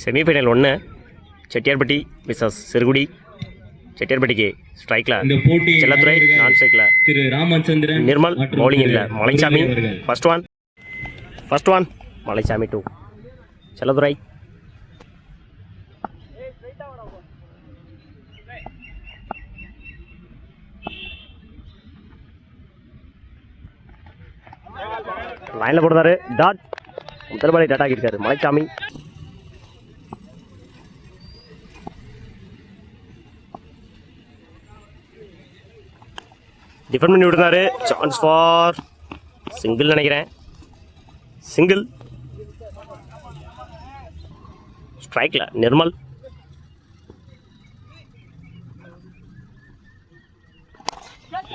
Semi-final 1 Chettiarpatti versus Sirukudi. செட்டியார்பட்டிக்கு ஸ்ட்ரைக்கில் செல்லத்துறை, நான் ஸ்ட்ரைக்கில் திரு ராமச்சந்திரன், நிர்மல், பவுலிங் இல்லை மலைச்சாமி. First one Malaichami 2 Selladurai. லைனில் போடுறாரு, டாட். முதல் பாலை டாட் ஆகியிருக்காரு மலைச்சாமி. டிஃபெண்ட் பண்ணி விடுறாரு, சான்ஸ் ஃபார் சிங்கிள் நினைக்கிறேன். சிங்கிள். ஸ்ட்ரைக்கில் நிர்மல்.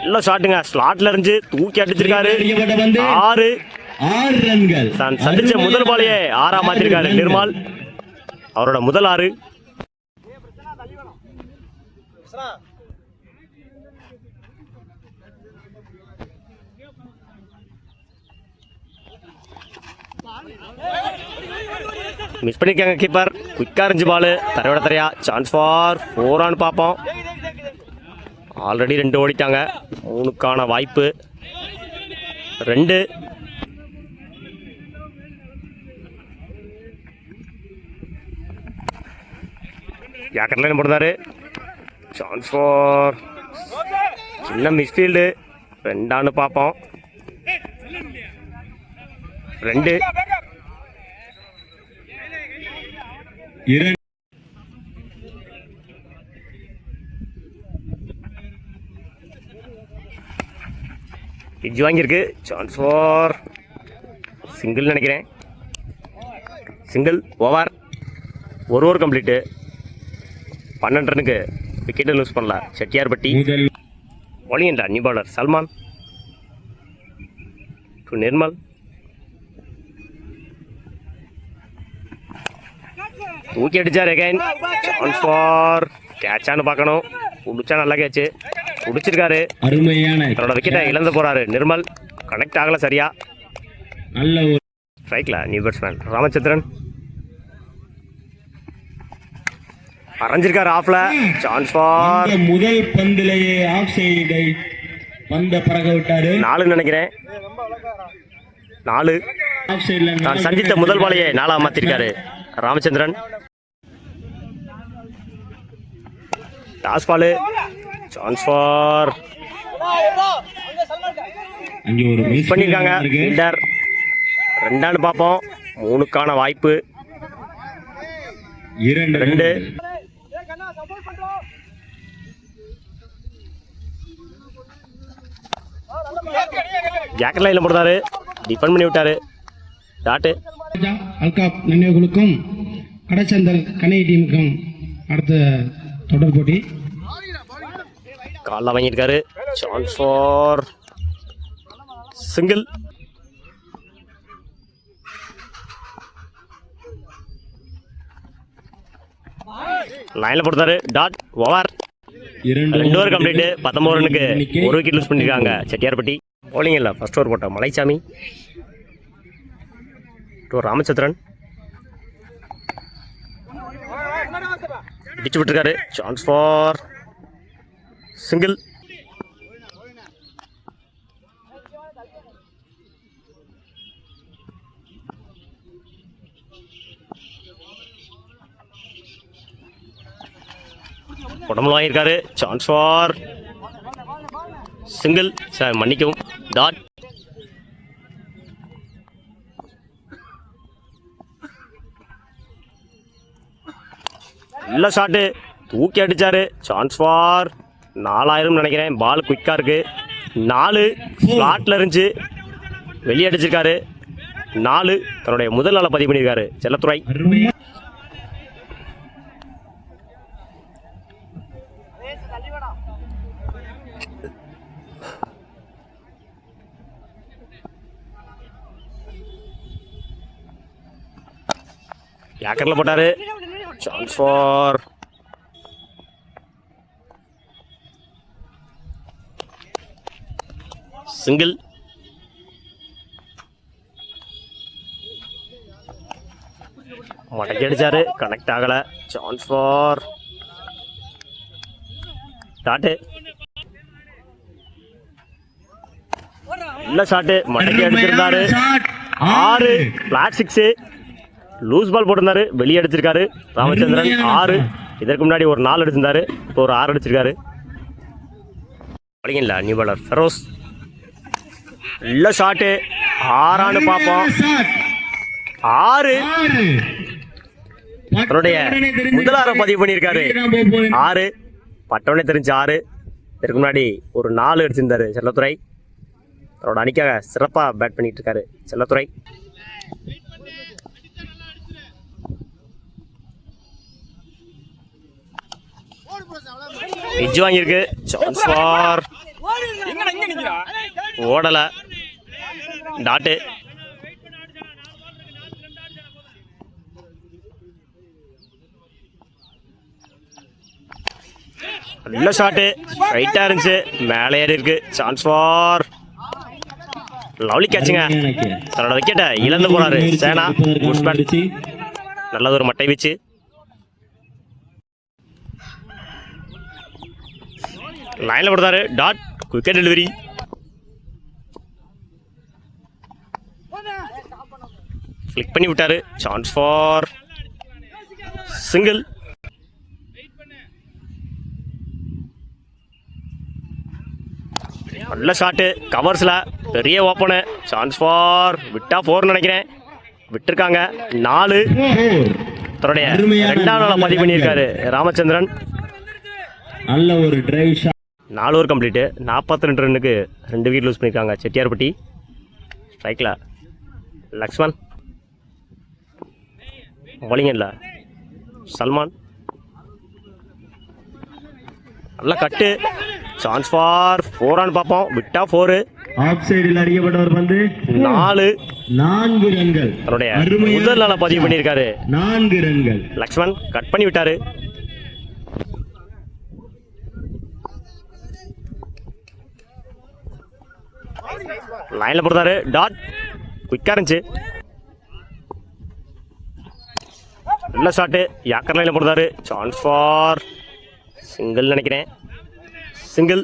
நல்ல ஷாட்டுங்க, ஸ்லாட்ல இருந்து தூக்கி அடிச்சிருக்காரு. 6 ரன்கள். தான் சந்திச்ச முதல் பாலையே 6ஆ மாத்திருக்காரு நிர்மல். அவரோட முதல் 6. மிஸ் பண்ணிருக்காங்க கீப்பர். குயிக்கா இருந்துச்சு பால். தரையோட தரையா. சான்ஸ் ஃபார் 4 பார்ப்போம். ஆல்ரெடி 2 ஓடிட்டாங்க. 3க்கான வாய்ப்பு 2. யாக்கர்லைன் போடுறாரு, சான்ஸ் ஃபார் சின்ன மிஸ்ஃபீல்டு. 2 பார்ப்போம். 2. பிட்ச் வாங்கியிருக்கு. சான்ஸ் ஃபார் சிங்கிள் நினைக்கிறேன். சிங்கிள். ஓவர். ஒரு ஓவர் கம்ப்ளீட்டு. 12 ரனுக்கு விக்கெட்டை லூஸ் பண்ணல Chettiarpatti. Bowling new bowler Salman to Nirmal. தூக்கி அடிச்சார் அகைன். சான்ஸ் ஃபார் கேட்சான்னு பார்க்கணும். பிடிச்சா நல்லா கேட்சு. பிடிச்சிருக்காரு. தன்னோட விக்கெட்டை இழந்து போறாரு நிர்மல். கனெக்ட் ஆகல சரியா. நல்ல ஒரு ஸ்ட்ரைக்ல நியூ பேட்ஸ்மேன் ராமச்சந்திரன். அரைஞ்சிருக்காரு ஆஃப்ல. சான்ஸ் ஃபார் முதல் பந்திலேயே ஆஃப் சைடை பந்த பறக்க விட்டாரு. 4 நினைக்கிறேன். 4. ஆஃப் சைடுல தான் சந்தித்த முதல் பாலையே 4ஆ மாத்திருக்காரு Ramachandran. Toss ball. Chance for அங்கே ஒரு மிஸ் பண்ணிருக்காங்க ஃபீல்டர். 2 பார்ப்போம். 3க்கான வாய்ப்பு 2. ஜாக்கெட் லைன்ல போடுறாரு, டிஃபெண்ட் பண்ணி விட்டாரு. டாட்டு. அல்காப் நினைவுகளுக்கும் கடச்சந்தல் கனை டீமுக்கும் அடுத்த தொடர் போட்டி. காலில் வாங்கியிருக்காரு. Chance for single. லைன்ல போடுறாரு, டாட். ஓவர். 2 over complete. 19 ரனுக்கு 1 விக்கெட் லூஸ் பண்ணிருக்காங்க செட்டியார்பட்டி. பவுலிங் இல்லை ஃபர்ஸ்ட் ஓவர் போட்ட மலைச்சாமி டு ராமச்சந்திரன். இடிச்சு விட்டுருக்காரு. Chance for single. உடம்புல வாங்கியிருக்காரு. Chance for single. சார் மன்னிக்கவும், டாட். நல்ல ஷாட்டு, தூக்கி அடிச்சாரு. சான்ஸ் ஃபார் 4000 நினைக்கிறேன். பால் குயிக்கா இருக்கு. 4 ஸ்லாட்ல இருந்துச்சு, வெளியே அடிச்சிருக்காரு. 4 தன்னுடைய முதல் நாளை பதிவு பண்ணியிருக்காரு செல்லத்துறை. யாக்கரில் போட்டாரு. Chance for single. மடக்கி அடிச்சாரு, கனெக்ட் ஆகல. Chance for dot. நல்ல ஷாட்டு, மடக்கி அடிச்சிருந்தாரு. 6 பிளாட் 6. லூஸ் பால் போட்டிருந்தாரு, வெளியே அடிச்சிருக்காரு ராமச்சந்திரன். 6. இதற்கு முன்னாடி ஒரு 4 அடிச்சிருந்தாரு, இப்போ ஒரு 6 அடிச்சிருக்காரு. படிக்கல நியூ பாலர் ஃபெரோஸ். நல்ல ஷாட்டு, 6 பார்ப்போம். 6 அவருடைய முதல் 6 பதிவு பண்ணியிருக்காரு. 6 பட்டவனே தெரிஞ்சு 6. இதற்கு முன்னாடி ஒரு 4 அடிச்சிருந்தாரு செல்லத்துறை. அவரோட அணிக்காக சிறப்பாக பேட் பண்ணிட்டு இருக்காரு செல்லத்துறை. எட்ஜ் வாங்கியிருக்கு. சான்ஸ் ஃபார் ஓடல. டாட்டு. நல்ல ஷாட்டு, ரைட்டா இருந்துச்சு, மேலே ஏறி இருக்கு. சான்ஸ் ஃபார் லவ்லி கேட்சுங்க. தன்னோட விக்கெட்டை இழந்து போனாரு சேனா. நல்லது ஒரு மட்டை வச்சு. லைன்ல கொடுத்தாரு. டாட். Quicker delivery. கிளிக் பண்ணி விட்டாரு. Chance for single. நல்ல ஷாட்டு, கவர்ஸ்ல பெரிய ஓப்பனு. சான்ஸ் ஃபார் விட்டா 4 நினைக்கிறேன். விட்டுருக்காங்க. 4 தன்னுடைய 2ஆம் நாளை பதிவு பண்ணியிருக்காரு ராமச்சந்திரன். நல்ல ஒரு டிரைவ் ஷாட். 4 over complete. 42 ரன்னுக்கு 2 விக்கெட் லூஸ் பண்ணியிருக்காங்க செட்டியார்பட்டி. ஸ்ட்ரைக்கில் லக்ஷ்மன். பவுலிங்கில் சல்மான். நல்ல கட்டு. சான்ஸ் ஃபார் 4 பார்ப்போம். விட்டா 4. ஆஃப் சைடில் அடிக்கப்பட்டவர் பந்து 4 ரன்கள். அவருடைய முதல் நாளை பதிவு பண்ணியிருக்காரு 4 ரன்கள். லக்ஷ்மன் கட் பண்ணி விட்டாரு. லைன்ல போடுறாரு. டாட். குயிக்கா இருந்துச்சு. நல்ல ஷாட்டு, யாக்கர் லைன்ல போடுறாரு. சான்ஸ் ஃபார் சிங்கிள் நினைக்கிறேன். சிங்கிள்.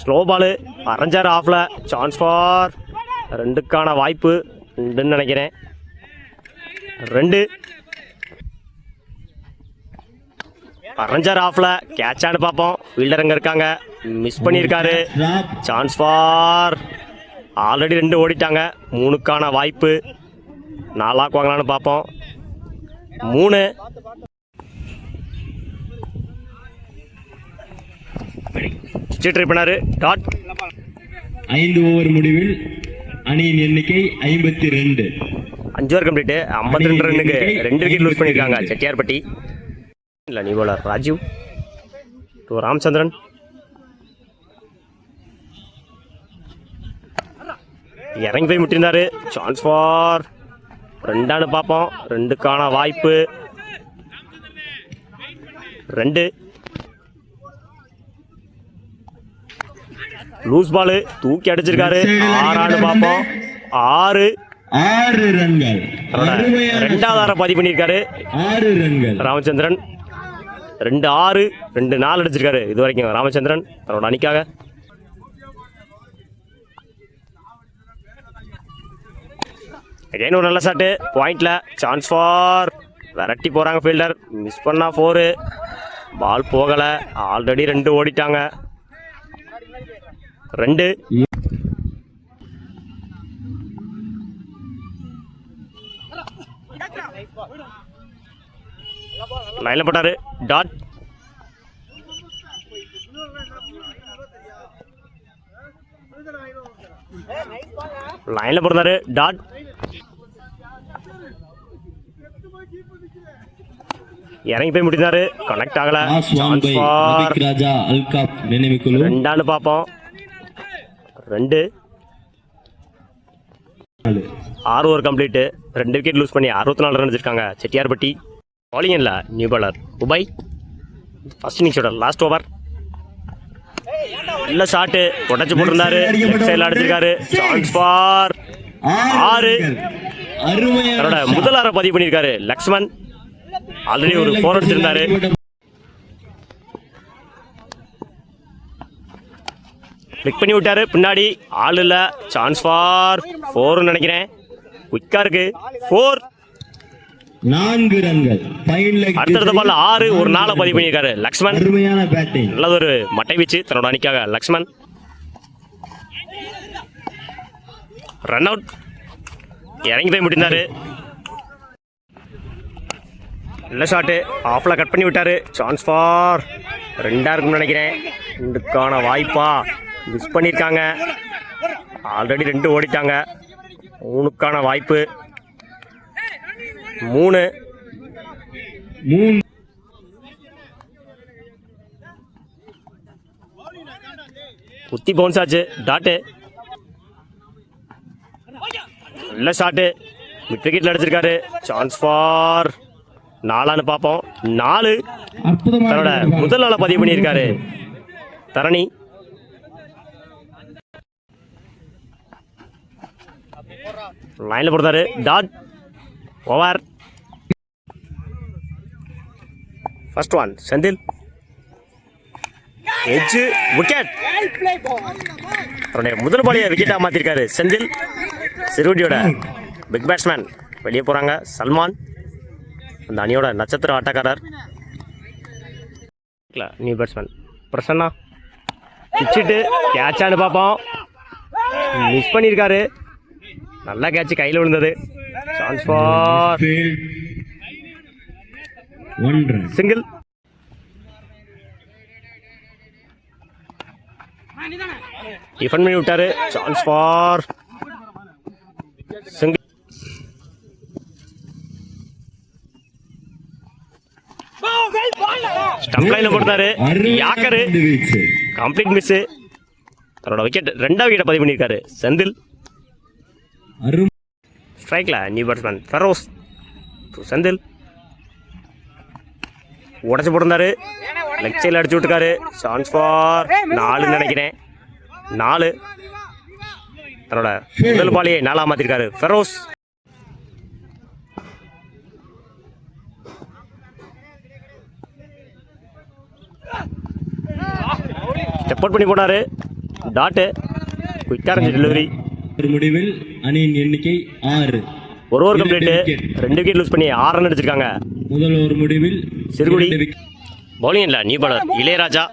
ஸ்லோ பாலு, அரஞ்சார் ஆஃப்ல. சான்ஸ் ஃபார் 2க்கான வாய்ப்பு உண்டுன்னு நினைக்கிறேன். 2. அரஞ்சார் ஆஃப்ல. கேட்சான்னு பார்ப்போம். ஃபீல்டர் அங்கே இருக்காங்க, மிஸ் பண்ணியிருக்காரு. சான்ஸ் ஃபார் ஆல்ரெடி 2 ஓடிட்டாங்க. 3க்கான வாய்ப்பு. 4 ஆக்குவாங்களான்னு பார்ப்போம். 3. ட்ரை பண்ணாரு. டாட். 5 ஓவர் முடிவில் அணியின் எண்ணிக்கை 52. 5 ஓவர் கம்ப்ளீட்டு. 52 ரன்னுக்கு 2 விக்கெட் லூஸ் பண்ணியிருக்காங்க செட்டியார்பட்டி. இல்லை நீ போலர் ராஜீவ் டு ராமச்சந்திரன். இறங்கி போய் முட்டிருந்தாரு. சான்ஸ் ஃபார் 2 பார்ப்போம். 2க்கான வாய்ப்பு. 2. லூஸ் பாலு, தூக்கி அடிச்சிருக்காரு. 6 பார்ப்போம். 6 ரன்கள். 2வது பதிவு பண்ணியிருக்காரு 6 ரன்கள். ராமச்சந்திரன். 2 6 2 4 அடிச்சிருக்காரு இது வரைக்கும் ராமச்சந்திரன் தன்னோட அணிக்காக. அகைன் ஒரு நல்ல ஷாட்டு, பாயிண்ட்ல. சான்ஸ் ஃபார் விரட்டி போறாங்க ஃபீல்டர். மிஸ் பண்ணா 4. பால் போகல. ஆல்ரெடி 2 ஓடிட்டாங்க. 2. லைன்ல போட்டாரு. டாட். லைன்ல போட்டாரு. டாட். இறங்கி போய் முடிந்தாரு. கனெக்ட் ஆகல. சான்ஸ் ஃபார் ராஜா அல்காப் நினைவுக்குழு. 2 பார்ப்போம். 2. 6 ஓவர் கம்ப்ளீட்டு. 2 விக்கெட் லூஸ் பண்ணி 64 ரன் வச்சிருக்காங்க செட்டியார்பட்டி. பவுலிங் இல்லை நியூ பாலர் உபை. ஃபர்ஸ்ட் இன்னிங்ஸோட லாஸ்ட் ஓவர். நல்ல ஷாட்டு உடச்சு போட்டிருந்தாரு. லெஃப்ட் சைடில் அடிச்சிருக்காரு. Chance for 6. தன்னோட முதல் 6 பதிவு பண்ணியிருக்காரு லக்ஷ்மன். ஆல்ரெடி ஒரு 4 அடிச்சிருந்தாரு. கிளிக் பண்ணி விட்டாரு. பின்னாடி ஆள் இல்ல. சான்ஸ் ஃபார் 4 நினைக்கிறேன். குயிக்கா இருக்கு. 4. 4 ரன்கள். அடுத்தடுத்த பால்ல 6 ஒரு 4 பதிவு பண்ணியிருக்காரு லக்ஷ்மன். அருமையான பேட்டிங். நல்லதொரு மட்டை வீச்சு தன்னோட அணிக்காக லக்ஷ்மன். Run out. இறங்கி போய் முடிந்தாரு. நல்ல ஷாட்டு ஆஃப்ல கட் பண்ணி விட்டாரு. சான்ஸ் ஃபார் 2 இருக்கும்னு நினைக்கிறேன். 2க்கான வாய்ப்பா மிஸ் பண்ணியிருக்காங்க. ஆல்ரெடி 2 ஓடிட்டாங்க. 3க்கான வாய்ப்பு. 3 குத்தி பவுன்ஸ் ஆச்சு. டாட்டு. நல்ல ஷாட்டு மிட் விக்கெட்ல அடிச்சிருக்காரு. சான்ஸ் ஃபார் 4 பார்ப்போம். 4 தன்னோட முதல் நாள பதிவு பண்ணியிருக்காரு தரணி. லைன்ல போடுறாரு. Dot. Over. First one Senthil. Edge wicket. அவருடைய முதல் பாலியை விக்கெட்டாக மாற்றிருக்காரு செந்தில். சிறுவடியோட பிக் பேட்ஸ்மேன் வெளியே போகிறாங்க. சல்மான் அந்த அணியோட நட்சத்திர ஆட்டக்காரர். நியூ பேட்ஸ்மேன் பிரசன்னா பிச்சுட்டு கேட்சான்னு பார்ப்போம். மிஸ் பண்ணியிருக்காரு. நல்லா கேட்ச் கையில் விழுந்தது. Chance for single. டிஃபன் பண்ணி விட்டாரு. Chance for single. ஸ்டம்ப் லைன்ல போட்டாரு. Yorker complete miss. தன்னோட விக்கெட் 2வது விக்கெட்டை பதிவு பண்ணியிருக்காரு செந்தில். ஸ்ட்ரைக்ல நியூ பேட்ஸ்மேன் ஃபெரோஸ். செந்தில் உடச்சு போட்டிருந்தாரு. லெக் சைடில் அடிச்சு விட்டுருக்காரு. சான்ஸ் ஃபார் 4 நினைக்கிறேன். 4 தன்னோட முதல் பாலியை 4 மாத்திருக்காரு ஃபெரோஸ். ஸ்டெப் அவுட் பண்ணி போனாரு. டாட்டு. குயிக்கா இருந்துச்சு டெலிவரி. ஒரு முடிவில் அணியின் எண்ணிக்கை 6. ஒரு ஓவர் கம்ப்ளீட். 2 விக்கெட் லூஸ் பண்ணி 6 ரன் அடிச்சிருக்காங்க. முதல் ஓவர் முடிவில் சிறுகுடி. பவுலிங் இல்ல நியூ பாலர் இளையராஜா.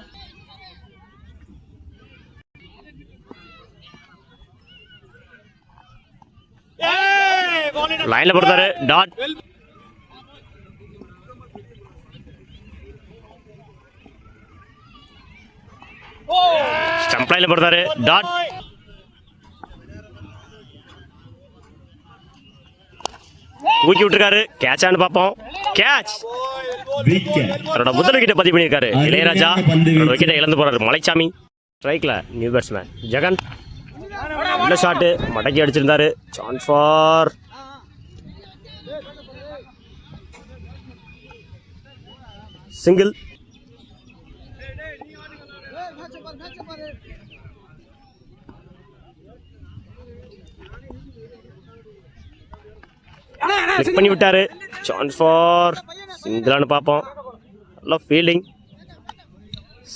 லைன்ல போடுறாரு. டாட். ஸ்டம்ப் லைன்ல போடுறாரு. டாட். தூக்கி விட்டுருக்காரு. கேட்சான்னு பார்ப்போம். கேட்ச். அவரோட முதல் விக்கெட்டை பதிவு பண்ணியிருக்காரு இளையராஜா. விக்கெட்டை இழந்து போறாரு மலைச்சாமி. ஸ்ட்ரைக்ல நியூ பேட்ஸ்மேன் ஜெகன். நல்ல ஷாட்டு மடக்கி அடிச்சிருந்தாரு. Chance for single. கிளிக் பண்ணி விட்டாரு. சான்ஸ் ஃபார் சிங்கிளான்னு பார்ப்போம். நல்ல ஃபீல்டிங்.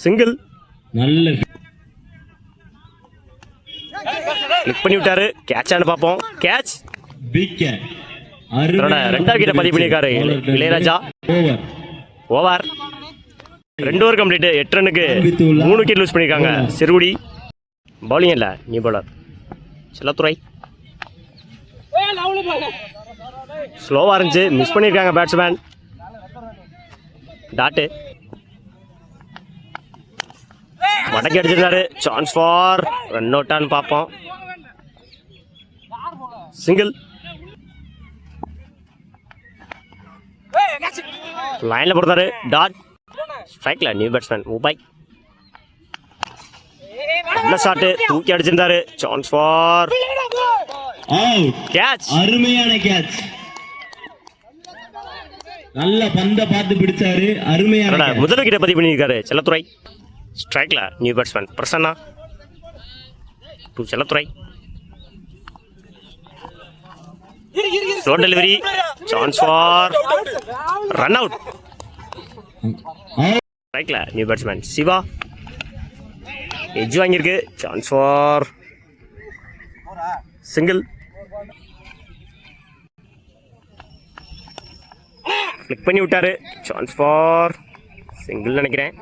சிங்கிள். நல்ல கிளிக் பண்ணி விட்டாரு. கேட்சான்னு பார்ப்போம். கேட்ச். விக்கெட். 2வது விக்கெட்டை பதிவு பண்ணியிருக்காரு இளையராஜா. ஓவர். 2 over complete. 8 ரன்னுக்கு 3 விக்கெட் லூஸ் பண்ணியிருக்காங்க சிறுகுடி. பவுலிங் இல்லை நியூ பாலர் செல்லத்துறை. ஸ்லோவாக இருந்துச்சு. மிஸ் பண்ணியிருக்காங்க பேட்ஸ்மேன். டாட்டு. மடக்கி அடிச்சிருந்தாரு. சான்ஸ் ஃபார் ரன் அவுட்டான்னு பார்ப்போம். சிங்கிள். லைன்ல போடுறாரு. டாட். ஸ்ட்ரைக்ல நியூ பேட்ஸ்மேன் முபாய். நல்ல ஷாட்டு தூக்கி அடிச்சிருந்தாரு. Chance for catch. அருமையான கேட்ச். நல்ல பந்த பார்த்து பிடிச்சாரு. அருமையான முதல் விக்கெட்டை பதிவு பண்ணியிருக்காரு செல்லத்துறை. ஸ்ட்ரைக்கில் new batsman Prasanna to Chelladurai. Slow delivery, chance for run out. ஸ்ட்ரைக்கில் நியூ பேட்ஸ்மேன் சிவா, எட்ஜ் வாங்கியிருக்கு, சான்ஸ் ஃபார் சிங்கிள். கிளிக் பண்ணி விட்டாரு, சான்ஸ் ஃபார் சிங்கிள் நினைக்கிறேன்.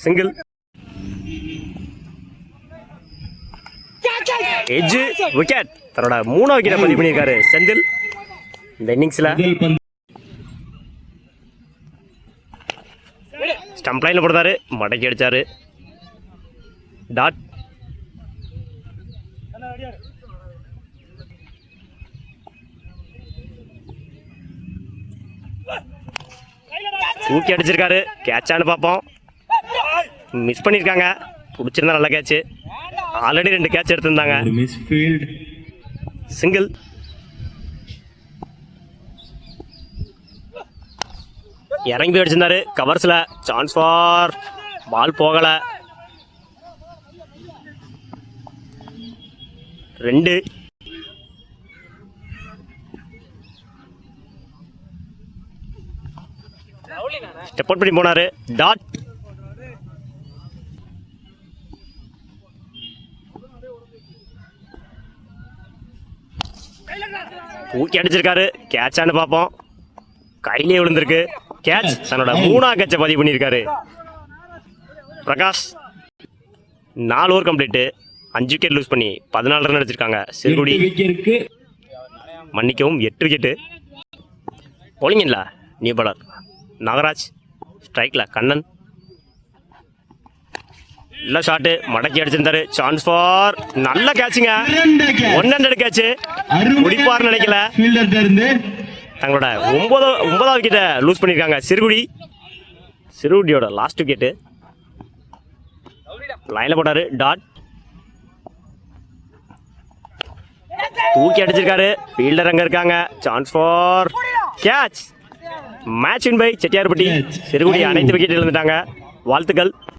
சிங்கிள். எட்ஜ் விக்கெட், தன்னோட 3வது விக்கெட்டை பதிவு பண்ணியிருக்காரு செந்தில் இந்த இன்னிங்ஸில். முதல் பந்து ஸ்டம்ப் லைனில் போடுறாரு, மடக்கி அடிச்சாரு. டாட். தூக்கி அடிச்சிருக்காரு, கேட்சான்னு பார்ப்போம். மிஸ் பண்ணியிருக்காங்க, பிடிச்சிருந்தா நல்ல கேட்சு. ஆல்ரெடி 2 கேட்ச் எடுத்திருந்தாங்க. ஒரு மிஸ்ஃபீல்ட். சிங்கிள். இறங்கி போய் அடிச்சிருந்தாரு கவர்ஸில், சான்ஸ் ஃபார் பால் போகலை. 2. ஸ்டெப் அவுட் பண்ணி போனாரு. டாட். தூக்கி அடிச்சிருக்காரு, கேட்சான்னு பார்ப்போம். கையிலே விழுந்திருக்கு, கேட்ச். தன்னோட 3வது கேட்சை பதிவு பண்ணியிருக்காரு Prakash. 4 over complete, 5 wicket loose பண்ணி 14 ரன் அடிச்சிருக்காங்க சிறுகுடி. 8 விக்கெட்டுக்கு மன்னிக்கவும் 8 விக்கெட்டு. போலிங்கல்ல நியூ பாலர் நாகராஜ். ஸ்ட்ரைக்கில் கண்ணன். நல்ல ஷாட்டு, மடக்கி அடிச்சிருந்தாரு, சான்ஸ் ஃபார் நல்ல கேட்சுங்க. 100 கேட்சு. முடிப்பார்னு நினைக்கல. ஃபீல்டர்ட்ட இருந்து தங்களோட 9வது விக்கெட்டை லூஸ் பண்ணியிருக்காங்க சிறுகுடி. சிறுகுடியோட லாஸ்ட் விக்கெட்டு. லைனில் போட்டாரு. டாட். தூக்கி அடிச்சிருக்காரு, ஃபீல்டர் அங்கே இருக்காங்க, chance for catch. Match win by Chettiarpatti. Sirukudi அனைத்து விக்கெட் இழந்துட்டாங்க. வாழ்த்துக்கள்.